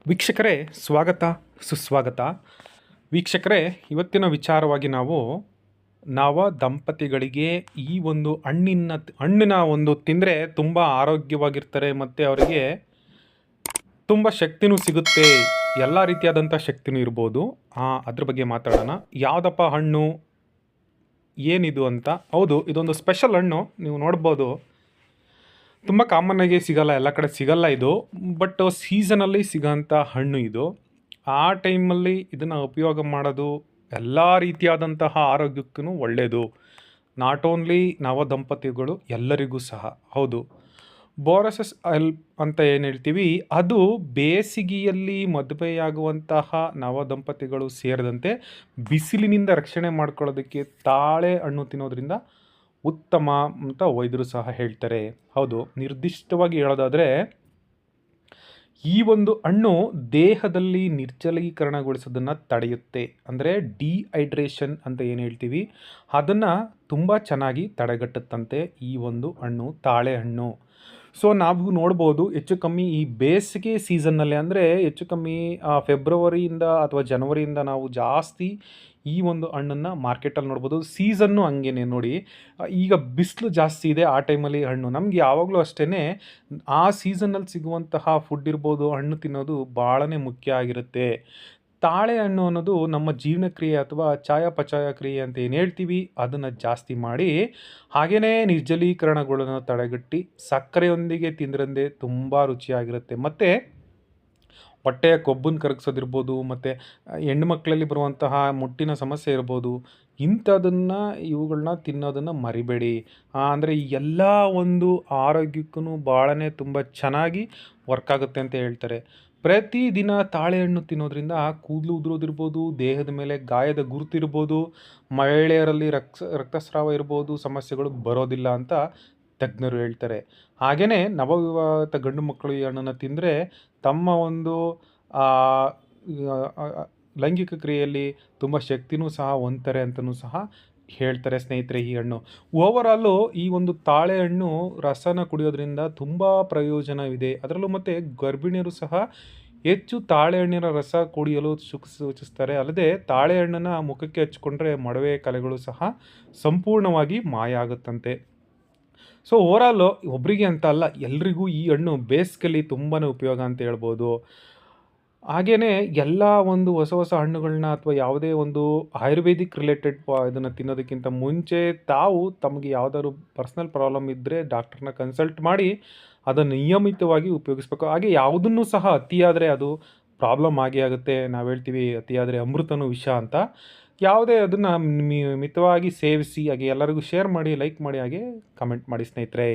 ವೀಕ್ಷಕರೇ, ಸ್ವಾಗತ ಸುಸ್ವಾಗತ. ವೀಕ್ಷಕರೇ, ಇವತ್ತಿನ ವಿಚಾರವಾಗಿ ನಾವು ನವ ದಂಪತಿಗಳಿಗೆ ಈ ಒಂದು ಹಣ್ಣಿನ ಒಂದು ತಿಂದರೆ ತುಂಬ ಆರೋಗ್ಯವಾಗಿರ್ತಾರೆ ಮತ್ತು ಅವರಿಗೆ ತುಂಬ ಶಕ್ತಿನೂ ಸಿಗುತ್ತೆ. ಎಲ್ಲ ರೀತಿಯಾದಂಥ ಶಕ್ತಿನೂ ಇರ್ಬೋದು. ಅದ್ರ ಬಗ್ಗೆ ಮಾತಾಡೋಣ. ಯಾವುದಪ್ಪ ಹಣ್ಣು, ಏನಿದು ಅಂತ. ಹೌದು, ಇದೊಂದು ಸ್ಪೆಷಲ್ ಹಣ್ಣು. ನೀವು ನೋಡ್ಬೋದು, ತುಂಬ ಕಾಮನ್ನಾಗಿ ಸಿಗಲ್ಲ, ಎಲ್ಲ ಕಡೆ ಸಿಗಲ್ಲ ಇದು. ಬಟ್ ಸೀಸನಲ್ಲಿ ಸಿಗೋಂಥ ಹಣ್ಣು ಇದು. ಆ ಟೈಮಲ್ಲಿ ಇದನ್ನು ಉಪಯೋಗ ಮಾಡೋದು ಎಲ್ಲ ರೀತಿಯಾದಂತಹ ಆರೋಗ್ಯಕ್ಕೂ ಒಳ್ಳೆಯದು. ನಾಟ್ ಓನ್ಲಿ ನವ ದಂಪತಿಗಳು, ಎಲ್ಲರಿಗೂ ಸಹ. ಹೌದು, ಬೋರಸಸ್ ಆಯಿಲ್ ಅಂತ ಏನು ಹೇಳ್ತೀವಿ, ಅದು ಬೇಸಿಗೆಯಲ್ಲಿ ಮದುವೆಯಾಗುವಂತಹ ನವ ದಂಪತಿಗಳು ಸೇರಿದಂತೆ ಬಿಸಿಲಿನಿಂದ ರಕ್ಷಣೆ ಮಾಡ್ಕೊಳ್ಳೋದಕ್ಕೆ ತಾಳೆ ಹಣ್ಣು ತಿನ್ನೋದ್ರಿಂದ ಉತ್ತಮ ಅಂತ ವೈದ್ಯರು ಸಹ ಹೇಳ್ತಾರೆ. ಹೌದು, ನಿರ್ದಿಷ್ಟವಾಗಿ ಹೇಳೋದಾದರೆ ಈ ಒಂದು ಹಣ್ಣು ದೇಹದಲ್ಲಿ ನಿರ್ಜಲೀಕರಣಗೊಳಿಸೋದನ್ನು ತಡೆಯುತ್ತೆ. ಅಂದರೆ ಡಿಹೈಡ್ರೇಷನ್ ಅಂತ ಏನು ಹೇಳ್ತೀವಿ, ಅದನ್ನು ತುಂಬ ಚೆನ್ನಾಗಿ ತಡೆಗಟ್ಟುತ್ತಂತೆ ಈ ಒಂದು ಹಣ್ಣು, ತಾಳೆ ಹಣ್ಣು. ಸೊ ನಾವು ನೋಡ್ಬೋದು, ಹೆಚ್ಚು ಕಮ್ಮಿ ಈ ಬೇಸಿಗೆ ಸೀಸನ್ನಲ್ಲಿ, ಅಂದರೆ ಹೆಚ್ಚು ಕಮ್ಮಿ ಫೆಬ್ರವರಿಯಿಂದ ಅಥವಾ ಜನವರಿಯಿಂದ ನಾವು ಜಾಸ್ತಿ ಈ ಒಂದು ಹಣ್ಣನ್ನು ಮಾರ್ಕೆಟಲ್ಲಿ ನೋಡ್ಬೋದು. ಸೀಸನ್ನು ಹಂಗೇನೆ ನೋಡಿ. ಈಗ ಬಿಸಿಲು ಜಾಸ್ತಿ ಇದೆ, ಆ ಟೈಮಲ್ಲಿ ಹಣ್ಣು ನಮ್ಗೆ ಯಾವಾಗಲೂ ಅಷ್ಟೇ ಆ ಸೀಸನ್ನಲ್ಲಿ ಸಿಗುವಂತಹ ಫುಡ್ ಇರ್ಬೋದು, ಹಣ್ಣು ತಿನ್ನೋದು ಭಾಳನೇ ಮುಖ್ಯ ಆಗಿರುತ್ತೆ. ತಾಳೆ ಹಣ್ಣು ಅನ್ನೋದು ನಮ್ಮ ಜೀರ್ಣಕ್ರಿಯೆ ಅಥವಾ ಚಯಾಪಚಯ ಕ್ರಿಯೆ ಅಂತ ಏನು ಹೇಳ್ತೀವಿ, ಅದನ್ನು ಜಾಸ್ತಿ ಮಾಡಿ ಹಾಗೆಯೇ ನಿರ್ಜಲೀಕರಣಗಳನ್ನು ತಡೆಗಟ್ಟಿ ಸಕ್ಕರೆಯೊಂದಿಗೆ ತಿಂದ್ರಂದೆ ತುಂಬ ರುಚಿಯಾಗಿರುತ್ತೆ. ಮತ್ತು ಹೊಟ್ಟೆಯ ಕೊಬ್ಬನ್ನು ಕರಗಿಸೋದಿರ್ಬೋದು, ಮತ್ತು ಹೆಣ್ಣು ಮಕ್ಕಳಲ್ಲಿ ಬರುವಂತಹ ಮುಟ್ಟಿನ ಸಮಸ್ಯೆ ಇರ್ಬೋದು, ಇವುಗಳನ್ನ ತಿನ್ನೋದನ್ನು ಮರಿಬೇಡಿ. ಅಂದರೆ ಎಲ್ಲ ಒಂದು ಆರೋಗ್ಯಕ್ಕೂ ಭಾಳನೇ ತುಂಬ ಚೆನ್ನಾಗಿ ವರ್ಕ್ ಆಗುತ್ತೆ ಅಂತ ಹೇಳ್ತಾರೆ. ಪ್ರತಿದಿನ ತಾಳೆಹಣ್ಣು ತಿನ್ನೋದ್ರಿಂದ ಕೂದಲು ಉದುರೋದಿರ್ಬೋದು, ದೇಹದ ಮೇಲೆ ಗಾಯದ ಗುರುತಿರ್ಬೋದು, ಮಹಿಳೆಯರಲ್ಲಿ ರಕ್ತಸ್ರಾವ ಇರ್ಬೋದು, ಸಮಸ್ಯೆಗಳು ಬರೋದಿಲ್ಲ ಅಂತ ತಜ್ಞರು ಹೇಳ್ತಾರೆ. ಹಾಗೆಯೇ ನವವಿವಾಹಿತ ಗಂಡು ಮಕ್ಕಳು ಈ ಹಣ್ಣನ್ನು ತಿಂದರೆ ತಮ್ಮ ಒಂದು ಲೈಂಗಿಕ ಕ್ರಿಯೆಯಲ್ಲಿ ತುಂಬ ಶಕ್ತಿನೂ ಸಹ ಹೊಂದ್ತಾರೆ ಅಂತಲೂ ಸಹ ಹೇಳ್ತಾರೆ ಸ್ನೇಹಿತರೆ. ಈ ಹಣ್ಣು ಓವರಾಲು, ಈ ಒಂದು ತಾಳೆ ಹಣ್ಣು ರಸನ ಕುಡಿಯೋದ್ರಿಂದ ತುಂಬ ಪ್ರಯೋಜನವಿದೆ. ಅದರಲ್ಲೂ ಮತ್ತು ಗರ್ಭಿಣಿಯರು ಸಹ ಹೆಚ್ಚು ತಾಳೆಹಣ್ಣಿನ ರಸ ಕುಡಿಯಲು ಸೂಚಿಸ್ತಾರೆ. ಅಲ್ಲದೆ ತಾಳೆಹಣ್ಣನ್ನು ಮುಖಕ್ಕೆ ಹಚ್ಕೊಂಡ್ರೆ ಮೊಡವೆ ಕಲೆಗಳು ಸಹ ಸಂಪೂರ್ಣವಾಗಿ ಮಾಯ ಆಗುತ್ತಂತೆ. ಸೊ ಓವರಾಲು, ಒಬ್ಬರಿಗೆ ಅಂತ ಅಲ್ಲ, ಎಲ್ರಿಗೂ ಈ ಹಣ್ಣು ಬೇಸಿಗೆಯಲ್ಲಿ ತುಂಬಾ ಉಪಯೋಗ ಅಂತ ಹೇಳ್ಬೋದು. ಹಾಗೆಯೇ ಎಲ್ಲ ಒಂದು ಹೊಸ ಹೊಸ ಹಣ್ಣುಗಳನ್ನ ಅಥವಾ ಯಾವುದೇ ಒಂದು ಆಯುರ್ವೇದಿಕ್ ರಿಲೇಟೆಡ್ ಇದನ್ನು ತಿನ್ನೋದಕ್ಕಿಂತ ಮುಂಚೆ ತಾವು ತಮಗೆ ಯಾವುದಾದ್ರು ಪರ್ಸ್ನಲ್ ಪ್ರಾಬ್ಲಮ್ ಇದ್ದರೆ ಡಾಕ್ಟ್ರನ್ನ ಕನ್ಸಲ್ಟ್ ಮಾಡಿ ಅದನ್ನು ನಿಯಮಿತವಾಗಿ ಉಪಯೋಗಿಸ್ಬೇಕು. ಹಾಗೆ ಯಾವುದನ್ನು ಸಹ ಅತಿಯಾದರೆ ಅದು ಪ್ರಾಬ್ಲಮ್ ಆಗೇ ಆಗುತ್ತೆ. ನಾವು ಹೇಳ್ತೀವಿ, ಅತಿಯಾದರೆ ಅಮೃತನೂ ವಿಷ ಅಂತ. ಯಾವುದೇ ಅದನ್ನು ಮಿತವಾಗಿ ಸೇವಿಸಿ, ಹಾಗೆ ಎಲ್ಲರಿಗೂ ಶೇರ್ ಮಾಡಿ, ಲೈಕ್ ಮಾಡಿ, ಹಾಗೆ ಕಮೆಂಟ್ ಮಾಡಿ ಸ್ನೇಹಿತರೆ.